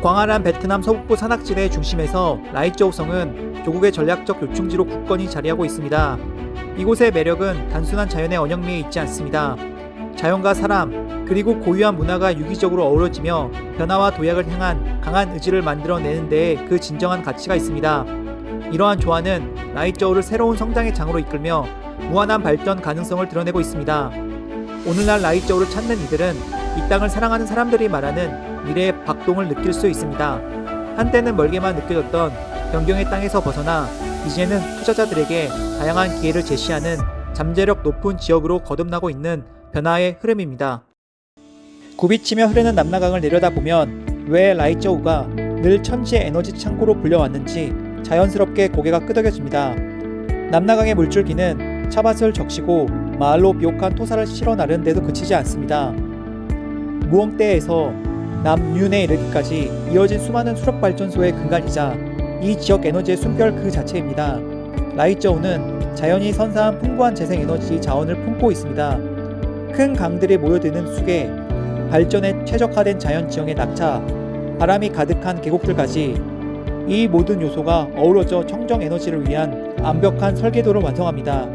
광활한 베트남 서북부 산악지대의 중심에서 라이쩌우성은 조국의 전략적 요충지로 굳건히 자리하고 있습니다. 이곳의 매력은 단순한 자연의 언영미에 있지 않습니다. 자연과 사람, 그리고 고유한 문화가 유기적으로 어우러지며 변화와 도약을 향한 강한 의지를 만들어내는 데에 그 진정한 가치가 있습니다. 이러한 조화는 라이쩌우를 새로운 성장의 장으로 이끌며 무한한 발전 가능성을 드러내고 있습니다. 오늘날 라이쩌우를 찾는 이들은 이 땅을 사랑하는 사람들이 말하는 미래의 박동을 느낄 수 있습니다. 한때는 멀게만 느껴졌던 변경의 땅에서 벗어나 이제는 투자자들에게 다양한 기회를 제시하는 잠재력 높은 지역으로 거듭나고 있는 변화의 흐름입니다. 굽이치며 흐르는 남나강을 내려다보면 왜 라이쩌우가 늘 천지의 에너지 창고로 불려왔는지 자연스럽게 고개가 끄덕여집니다. 남나강의 물줄기는 차밭을 적시고 마을로 비옥한 토사를 실어 나르는 데도 그치지 않습니다. 무엉대에서 남윤에 이르기까지 이어진 수많은 수력발전소의 근간이자 이 지역 에너지의 숨결 그 자체입니다. 라이쩌우는 자연이 선사한 풍부한 재생에너지 자원을 품고 있습니다. 큰 강들이 모여드는 숲에 발전에 최적화된 자연지형의 낙차, 바람이 가득한 계곡들까지 이 모든 요소가 어우러져 청정에너지를 위한 완벽한 설계도를 완성합니다.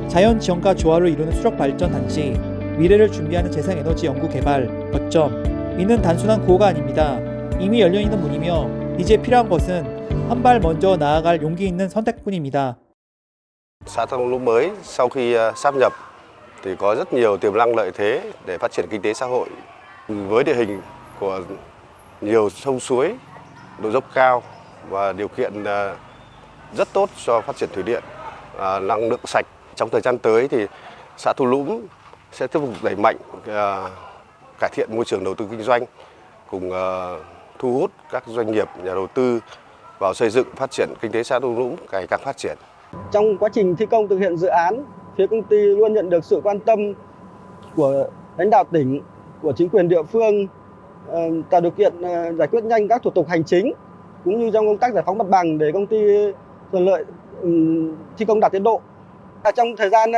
자연지형과 조화를 이루는 수력발전단지, 미래를 준비하는 재생에너지 연구개발, 거점, 이는 단순한 구호가 아닙니다. 이미 열려있는 문이며 이제 필요한 것은 한 발 먼저 나아갈 용기 있는 선택뿐입니다. Xã Thăng Lũng mới sau khi sáp nhập thì có rất nhiều tiềm năng lợi thế để phát triển kinh tế xã hội. Với địa hình của nhiều sông suối, độ dốc cao và điều kiện rất tốt cho phát triển thủy điện, năng lượng sạch. Trong thời gian tới thì xã Thung Lũng sẽ tiếp tục đẩy mạnh cải thiện môi trường đầu tư kinh doanh cùng thu hút các doanh nghiệp, nhà đầu tư vào xây dựng phát triển kinh tế xã Thung Lũng ngày càng phát triển. Trong quá trình thi công thực hiện dự án, phía công ty luôn nhận được sự quan tâm của lãnh đạo tỉnh, của chính quyền địa phương, tạo điều kiện giải quyết nhanh các thủ tục hành chính, cũng như trong công tác giải phóng mặt bằng để công ty thuận lợi thi công đạt tiến độ. Trong thời gian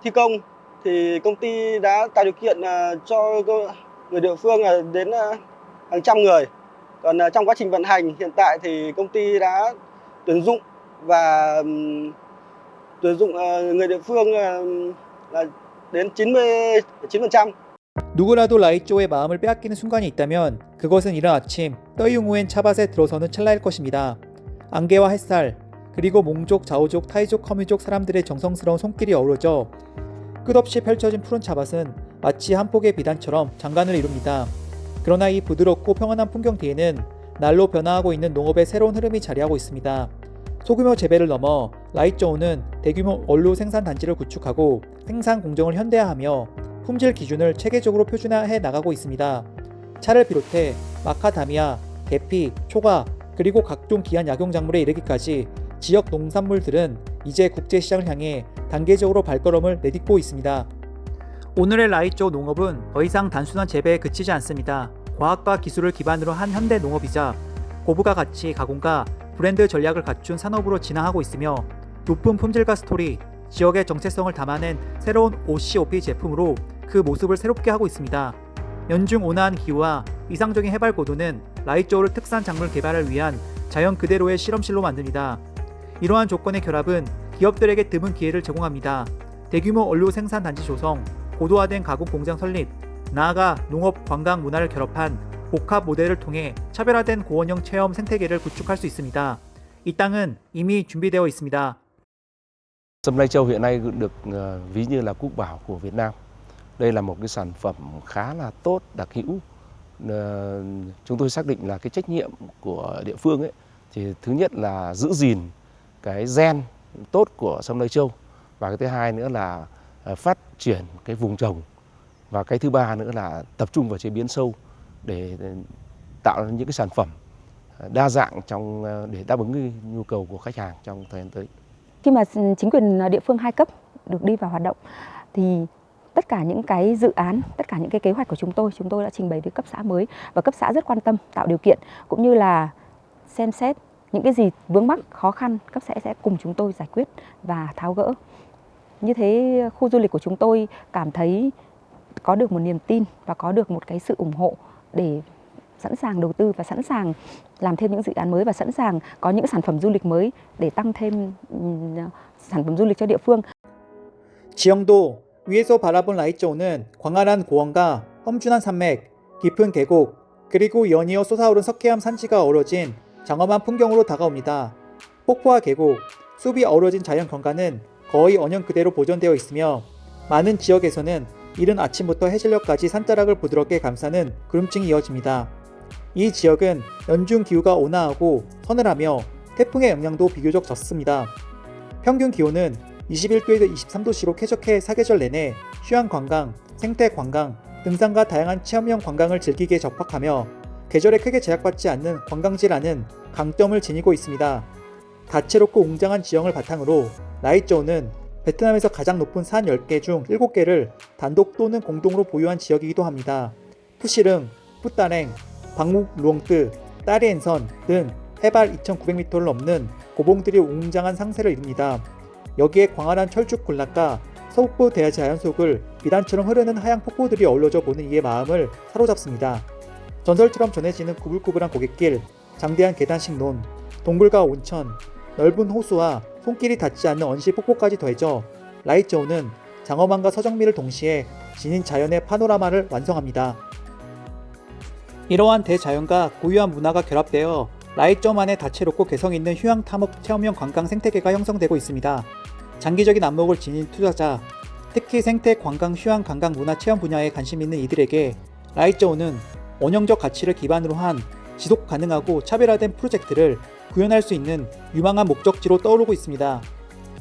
thi công thì công ty đã tạo điều kiện cho người địa phương đến hàng trăm người. Còn trong quá trình vận hành hiện tại thì công ty đã tuyển dụng và tuyển dụng người địa phương là đến 99%. 누구라도 라이쩌우의 마음을 빼앗기는 순간이 있다면 그것은 이른 아침 떠이웅후엔 차밭에 들어서는 찰나일 것입니다. 안개와 햇살, 그리고 몽족, 자오족, 타이족, 커뮤족 사람들의 정성스러운 손길이 어우러져 끝없이 펼쳐진 푸른 차밭은 마치 한 폭의 비단처럼 장관을 이룹니다. 그러나 이 부드럽고 평안한 풍경 뒤에는 날로 변화하고 있는 농업의 새로운 흐름이 자리하고 있습니다. 소규모 재배를 넘어 라이쩌우는 대규모 원료 생산 단지를 구축하고 생산 공정을 현대화하며 품질 기준을 체계적으로 표준화해 나가고 있습니다. 차를 비롯해 마카다미아, 계피, 초가, 그리고 각종 귀한 약용작물에 이르기까지 지역 농산물들은 이제 국제시장을 향해 단계적으로 발걸음을 내딛고 있습니다. 오늘의 라이쩌우 농업은 더 이상 단순한 재배에 그치지 않습니다. 과학과 기술을 기반으로 한 현대 농업이자 고부가 가치 가공과 브랜드 전략을 갖춘 산업으로 진화하고 있으며 높은 품질과 스토리, 지역의 정체성을 담아낸 새로운 OCOP 제품으로 그 모습을 새롭게 하고 있습니다. 연중 온화한 기후와 이상적인 해발 고도는 라이쩌우를 특산 작물 개발을 위한 자연 그대로의 실험실로 만듭니다. 이러한 조건의 결합은 기업들에게 드문 기회를 제공합니다. 대규모 원료 생산 단지 조성, 고도화된 가공 공장 설립, 나아가 농업, 관광, 문화를 결합한 복합 모델을 통해 차별화된 고원형 체험 생태계를 구축할 수 있습니다. 이 땅은 이미 준비되어 있습니다. Sâm Lai Châu hiện nay được ví như là quốc bảo của Việt Nam. Đây là một cái sản phẩm khá là tốt, đặc hữu. Chúng tôi xác định là cái trách nhiệm của địa phương ấy, thì thứ nhất là giữ gìn cái gen tốt của sâm Lai Châu, và cái thứ hai nữa là phát triển cái vùng trồng, và cái thứ ba nữa là tập trung vào chế biến sâu để tạo ra những cái sản phẩm đa dạng để đáp ứng cái nhu cầu của khách hàng trong thời gian tới. Khi mà chính quyền địa phương 2 cấp được đi vào hoạt động thì tất cả những cái dự án, tất cả những cái kế hoạch của chúng tôi đã trình bày với cấp xã mới, và cấp xã rất quan tâm tạo điều kiện cũng như là xem xét những cái gì vướng mắc khó khăn, cấp xã sẽ cùng chúng tôi giải quyết và tháo gỡ. Như thế khu du lịch của chúng tôi cảm thấy có được một niềm tin và có được một cái sự ủng hộ để sẵn sàng đầu tư và sẵn sàng làm thêm những dự án mới và sẵn sàng có những sản phẩm du lịch mới để tăng thêm sản phẩm du lịch cho địa phương. 지형도 위에서 바라본 라이쩌오는 광활한 고원과 험준한 산맥, 깊은 계곡, 그리고 연이어 솟아오른 석회암 산지가 어우러진 장엄한 풍경으로 다가옵니다. 폭포와 계곡, 숲이 어우러진 자연 경관은 거의 원형 그대로 보존되어 있으며 많은 지역에서는 이른 아침부터 해질녘까지 산자락을 부드럽게 감싸는 구름층이 이어집니다. 이 지역은 연중 기후가 온화하고 서늘하며 태풍의 영향도 비교적 적습니다. 평균 기온은 21도에서 23도씨로 쾌적해 사계절 내내 휴양 관광, 생태 관광, 등산과 다양한 체험형 관광을 즐기기에 적합하며 계절에 크게 제약받지 않는 관광지라는 강점을 지니고 있습니다. 다채롭고 웅장한 지형을 바탕으로 라이쩌오는 베트남에서 가장 높은 산 10개 중 7개를 단독 또는 공동으로 보유한 지역이기도 합니다. 푸시릉, 뿌따랭, 방묵 루엉뜨, 따리엔선 등 해발 2,900m를 넘는 고봉들이 웅장한 상세를 이룹니다. 여기에 광활한 철쭉 군락과 서북부 대지 자연속을 비단처럼 흐르는 하양 폭포들이 어우러져 보는 이의 마음을 사로잡습니다. 전설처럼 전해지는 구불구불한 고갯길, 장대한 계단식 논, 동굴과 온천, 넓은 호수와 손길이 닿지 않는 언시 폭포까지 더해져 라이쩌오는 장엄함과 서정미를 동시에 지닌 자연의 파노라마를 완성합니다. 이러한 대자연과 고유한 문화가 결합되어 라이쩌오만의 다채롭고 개성있는 휴양 탐험 체험형 관광 생태계가 형성되고 있습니다. 장기적인 안목을 지닌 투자자, 특히 생태 관광 휴양 관광 문화 체험 분야에 관심 있는 이들에게 라이쩌오는 원형적 가치를 기반으로 한 지속 가능하고 차별화된 프로젝트를 구현할 수 있는 유망한 목적지로 떠오르고 있습니다.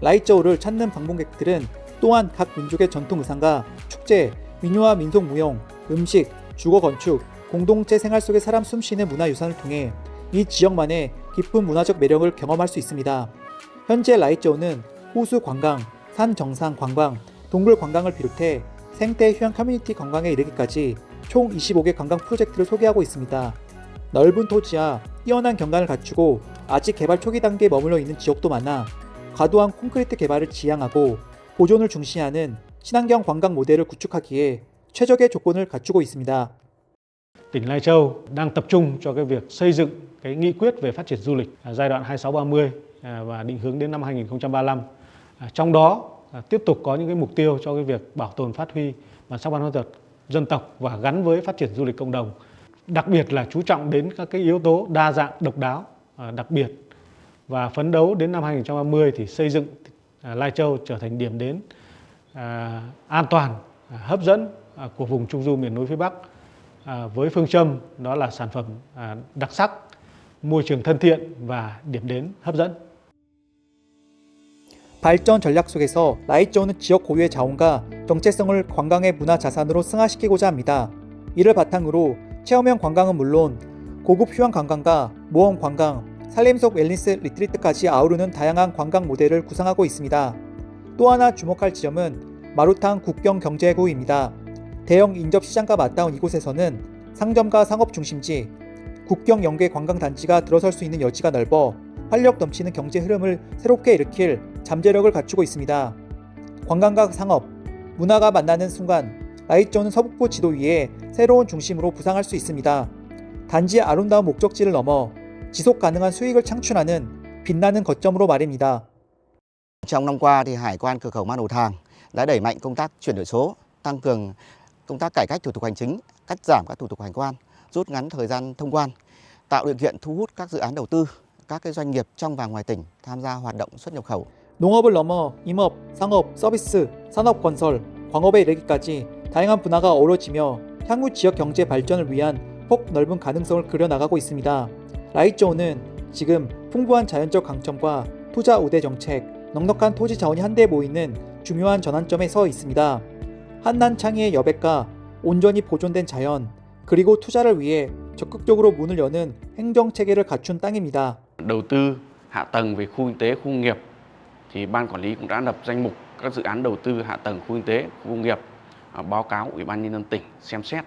라이쩌오를 찾는 방문객들은 또한 각 민족의 전통 의상과 축제, 민요와 민속 무용, 음식, 주거 건축, 공동체 생활 속의 사람 숨쉬는 문화유산을 통해 이 지역만의 깊은 문화적 매력을 경험할 수 있습니다. 현재 라이쩌오는 호수 관광, 산 정상 관광, 동굴 관광을 비롯해 생태 휴양 커뮤니티 관광에 이르기까지 총 25개 관광 프로젝트를 소개하고 있습니다. 넓은 토지와 뛰어난 경관을 갖추고 아직 개발 초기 단계에 머물러 있는 지역도 많아 과도한 콘크리트 개발을 지향하고 보존을 중시하는 친환경 관광 모델을 구축하기에 최적의 조건을 갖추고 있습니다. Tỉnh Lai Châu đang tập trung cho cái việc xây dựng cái nghị quyết về phát triển du lịch giai đoạn 26-30 và định hướng đến năm 2035. Trong đó tiếp tục có những cái mục tiêu cho cái việc bảo tồn phát huy bản sắc văn hóa dân tộc và gắn với phát triển du lịch cộng đồng. Đặc biệt là chú trọng đến các cái yếu tố đa dạng độc đáo đặc biệt và phấn đấu đến năm 2030 thì xây dựng Lai Châu trở thành điểm đến an toàn, hấp dẫn của vùng Trung du miền núi phía Bắc với phương châm đó là sản phẩm đặc sắc, môi trường thân thiện và điểm đến hấp dẫn. 발전 전략 속에서 라이쩌오는 지역 고유의 자원과 정체성을 관광의 문화 자산으로 승화시키고자 합니다. 이를 바탕으로 체험형 관광은 물론 고급 휴양 관광과 모험 관광, 산림 속 웰니스 리트리트까지 아우르는 다양한 관광 모델을 구상하고 있습니다. 또 하나 주목할 지점은 마루탕 국경 경제구입니다. 대형 인접시장과 맞닿은 이곳에서는 상점과 상업 중심지, 국경 연계 관광단지가 들어설 수 있는 여지가 넓어 활력 넘치는 경제 흐름을 새롭게 일으킬 잠재력을 갖추고 있습니다. 관광과 상업, 문화가 만나는 순간 라이쩌오는 서북부 지도 위에 새로운 중심으로 부상할 수 있습니다. 단지의 아름다운 목적지를 넘어 지속 가능한 수익을 창출하는 빛나는 거점으로 말입니다. Trong năm qua thì Hải quan cửa khẩu Ma Nổ Thàng đã đẩy mạnh công tác chuyển đổi số, tăng cường công tác cải cách thủ tục hành chính, cắt giảm các thủ tục hành quan, rút ngắn thời gian thông quan, tạo điều kiện thu hút các dự án đầu tư, các cái doanh nghiệp trong và ngoài tỉnh tham gia hoạt động xuất nhập khẩu. 농업을 넘어 임업, 상업, 서비스, 산업 건설, 광업에 이르기까지 다양한 분야가 어우러지며 향후 지역 경제 발전을 위한 폭넓은 가능성을 그려나가고 있습니다. 라이쩌오는 지금 풍부한 자연적 강점과 투자 우대 정책, 넉넉한 토지 자원이 한데 모이는 중요한 전환점에 서 있습니다. 한난창의의 여백과 온전히 보존된 자연, 그리고 투자를 위해 적극적으로 문을 여는 행정체계를 갖춘 땅입니다. Đầu tư hạ tầng về khu kinh tế, khu công nghiệp thì ban quản lý cũng đã lập danh mục các dự án đầu tư hạ tầng khu kinh tế, khu công nghiệp báo cáo Ủy ban Nhân dân tỉnh xem xét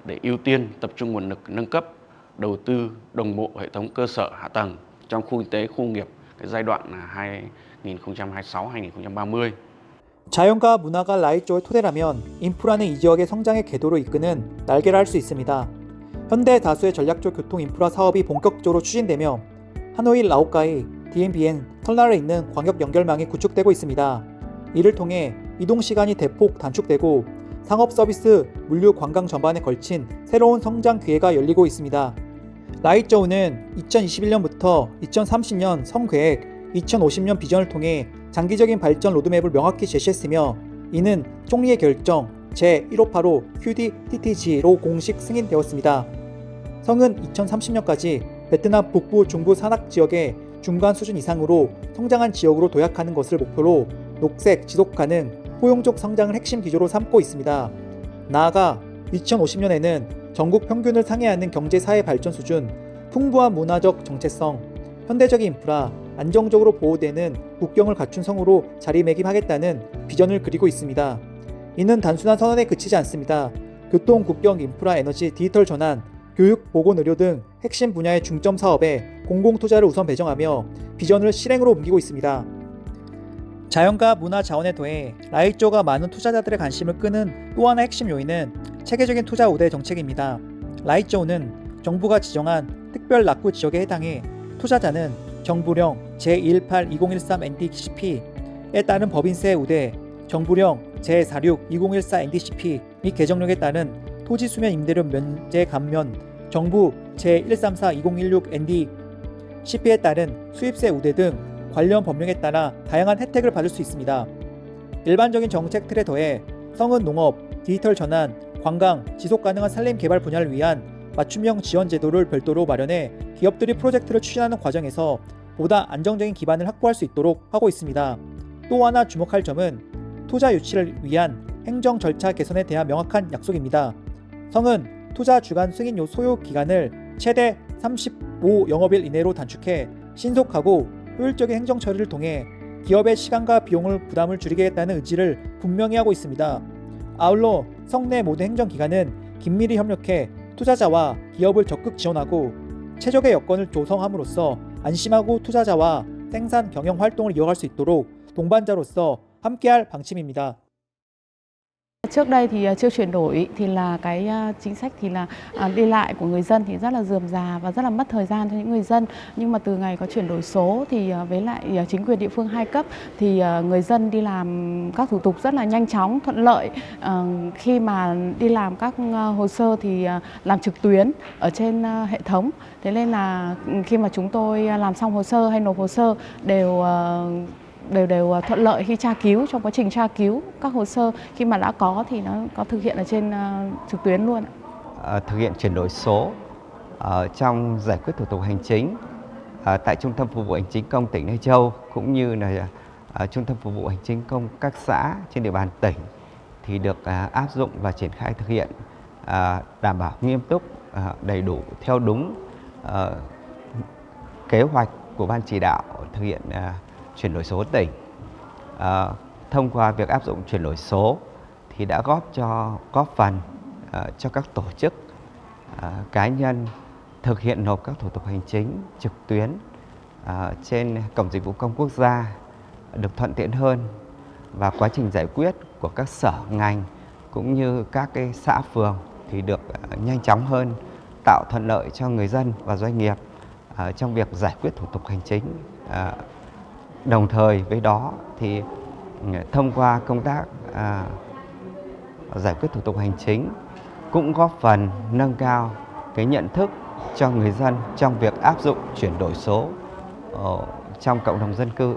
để ưu tiên tập trung nguồn lực nâng cấp đầu tư đồng bộ hệ thống cơ sở hạ tầng trong khu kinh tế, khu công nghiệp cái giai đoạn 2026-2030. 자연과 문화가 라이쩌오의 토대라면 인프라는 이 지역의 성장의 궤도로 이끄는 날개라 할 수 있습니다. 현대 다수의 전략적 교통 인프라 사업이 본격적으로 추진되며 하노이 라오카이 DMBN 터널에 있는 광역 연결망이 구축되고 있습니다. 이를 통해 이동 시간이 대폭 단축되고 상업 서비스, 물류 관광 전반에 걸친 새로운 성장 기회가 열리고 있습니다. 라이저우는 2021년부터 2030년 성계획, 2050년 비전을 통해 장기적인 발전 로드맵을 명확히 제시했으며 이는 총리의 결정 제1585 QD-TTG로 공식 승인되었습니다. 성은 2030년까지 베트남 북부 중부 산악 지역의 중간 수준 이상으로 성장한 지역으로 도약하는 것을 목표로 녹색, 지속가능, 포용적 성장을 핵심 기조로 삼고 있습니다. 나아가 2050년에는 전국 평균을 상회하는 경제사회 발전 수준, 풍부한 문화적 정체성, 현대적인 인프라, 안정적으로 보호되는 국경을 갖춘 성으로 자리매김하겠다는 비전을 그리고 있습니다. 이는 단순한 선언에 그치지 않습니다. 교통, 국경, 인프라, 에너지, 디지털 전환, 교육, 보건, 의료 등 핵심 분야의 중점 사업에 공공투자를 우선 배정하며 비전을 실행으로 옮기고 있습니다. 자연과 문화 자원에 더해 라이조가 많은 투자자들의 관심을 끄는 또 하나 핵심 요인은 체계적인 투자 우대 정책입니다. 라이조는 정부가 지정한 특별 낙후 지역에 해당해 투자자는 정부령 제182-2013 NDCP에 따른 법인세 우대, 정부령 제46-2014 NDCP 및 개정령에 따른 토지 수면 임대료 면제 감면, 정부 제134-2016 NDCP에 따른 수입세 우대 등 관련 법령에 따라 다양한 혜택을 받을 수 있습니다. 일반적인 정책 틀에 더해 성은 농업, 디지털 전환, 관광, 지속가능한 산림 개발 분야를 위한 맞춤형 지원 제도를 별도로 마련해 기업들이 프로젝트를 추진하는 과정에서 보다 안정적인 기반을 확보할 수 있도록 하고 있습니다. 또 하나 주목할 점은 투자 유치를 위한 행정 절차 개선에 대한 명확한 약속입니다. 성은 투자 주간 승인 소요 기간을 최대 35 영업일 이내로 단축해 신속하고 효율적인 행정 처리를 통해 기업의 시간과 비용을 부담을 줄이겠다는 의지를 분명히 하고 있습니다. 아울러 성내 모든 행정기관은 긴밀히 협력해 투자자와 기업을 적극 지원하고 최적의 여건을 조성함으로써 안심하고 투자자와 생산 경영 활동을 이어갈 수 있도록 동반자로서 함께할 방침입니다. Trước đây thì chưa chuyển đổi thì là cái chính sách thì là đi lại của người dân thì rất là rườm rà và rất là mất thời gian cho những người dân. Nhưng mà từ ngày có chuyển đổi số thì với lại chính quyền địa phương 2 cấp thì người dân đi làm các thủ tục rất là nhanh chóng, thuận lợi. Khi mà đi làm các hồ sơ thì làm trực tuyến ở trên hệ thống. Thế nên là khi mà chúng tôi làm xong hồ sơ hay nộp hồ sơ đều thuận lợi khi tra cứu, trong quá trình tra cứu các hồ sơ khi mà đã có thì nó có thực hiện ở trên trực tuyến luôn. Thực hiện chuyển đổi số trong giải quyết thủ tục hành chính tại Trung tâm Phục vụ Hành chính công tỉnh Lai Châu cũng như là Trung tâm Phục vụ Hành chính công các xã trên địa bàn tỉnh thì được áp dụng và triển khai thực hiện đảm bảo nghiêm túc, đầy đủ theo đúng kế hoạch của Ban chỉ đạo thực hiện chuyển đổi số tỉnh. Thông qua việc áp dụng chuyển đổi số thì đã góp phần cho các tổ chức, cá nhân thực hiện nộp các thủ tục hành chính trực tuyến trên cổng dịch vụ công quốc gia được thuận tiện hơn, và quá trình giải quyết của các sở ngành cũng như các cái xã phường thì được nhanh chóng hơn, tạo thuận lợi cho người dân và doanh nghiệp trong việc giải quyết thủ tục hành chính. Đồng thời với đó thì thông qua công tác giải quyết thủ tục hành chính cũng góp phần nâng cao cái nhận thức cho người dân trong việc áp dụng chuyển đổi số trong cộng đồng dân cư.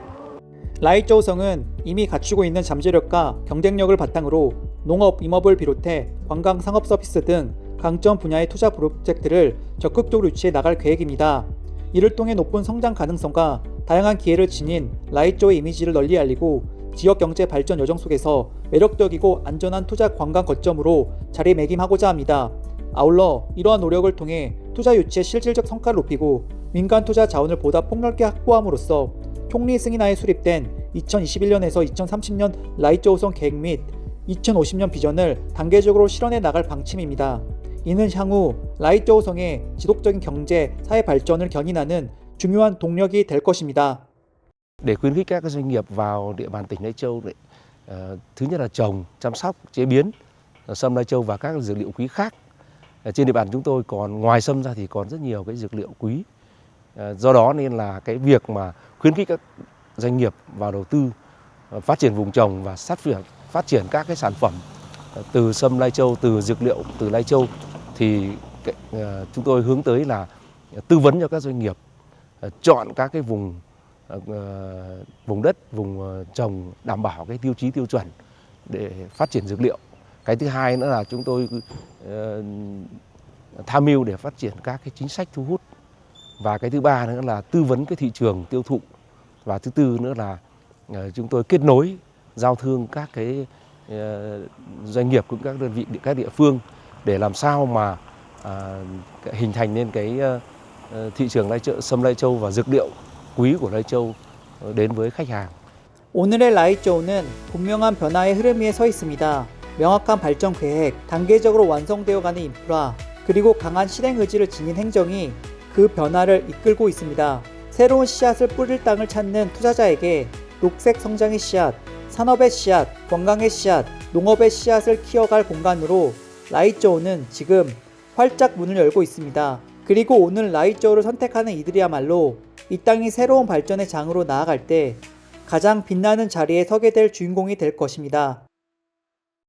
라이조우성은 이미 갖추고 있는 잠재력과 경쟁력을 바탕으로 농업, 임업을 비롯해 관광, 상업 서비스 등 강점 분야의 투자 프로젝트를 적극적으로 유치해 나갈 계획입니다. 이를 통해 높은 성장 가능성과 다양한 기회를 지닌 라이조의 이미지를 널리 알리고 지역 경제 발전 여정 속에서 매력적이고 안전한 투자 관광 거점으로 자리매김하고자 합니다. 아울러 이러한 노력을 통해 투자 유치의 실질적 성과를 높이고 민간 투자 자원을 보다 폭넓게 확보함으로써 총리 승인하에 수립된 2021년에서 2030년 라이조우성 계획 및 2050년 비전을 단계적으로 실현해 나갈 방침입니다. 이는 향후 라이조우성의 지속적인 경제, 사회 발전을 견인하는 중요한 동력이 될 것입니다. Để khuyến khích các doanh nghiệp vào địa bàn tỉnh Lai Châu, thứ nhất là trồng, chăm sóc, chế biến sâm Lai Châu và các dược liệu quý khác, trên địa bàn chúng tôi còn ngoài sâm ra thì còn rất nhiều cái dược liệu quý. Do đó nên là cái việc mà khuyến khích các doanh nghiệp vào đầu tư phát triển vùng trồng và phát triển các cái sản phẩm từ sâm Lai Châu, từ dược liệu từ Lai Châu thì chúng tôi hướng tới là tư vấn cho các doanh nghiệp chọn các cái vùng đất, vùng trồng đảm bảo cái tiêu chí tiêu chuẩn để phát triển dược liệu. Cái thứ hai nữa là chúng tôi tham mưu để phát triển các cái chính sách thu hút. Và cái thứ ba nữa là tư vấn cái thị trường tiêu thụ. Và thứ tư nữa là chúng tôi kết nối giao thương các cái doanh nghiệp cũng các đơn vị các địa phương để làm sao mà hình thành nên cái thị trường sâm Lai Châu và dược liệu quý của Lai Châu đến với khách hàng. 오늘의 라이초우는 분명한 변화의 흐름 위에 서 있습니다. 명확한 발전 계획, 단계적으로 완성되어 가는 인프라, 그리고 강한 실행 의지를 지닌 행정이 그 변화를 이끌고 있습니다. 새로운 씨앗을 뿌릴 땅을 찾는 투자자에게 녹색 성장의 씨앗, 산업의 씨앗, 건강의 씨앗, 농업의 씨앗을 키워갈 공간으로 라이초우는 지금 활짝 문을 열고 있습니다. 그리고 오늘 라이초우를 선택하는 이들이야말로 이 땅이 새로운 발전의 장으로 나아갈 때 가장 빛나는 자리에 서게 될 주인공이 될 것입니다.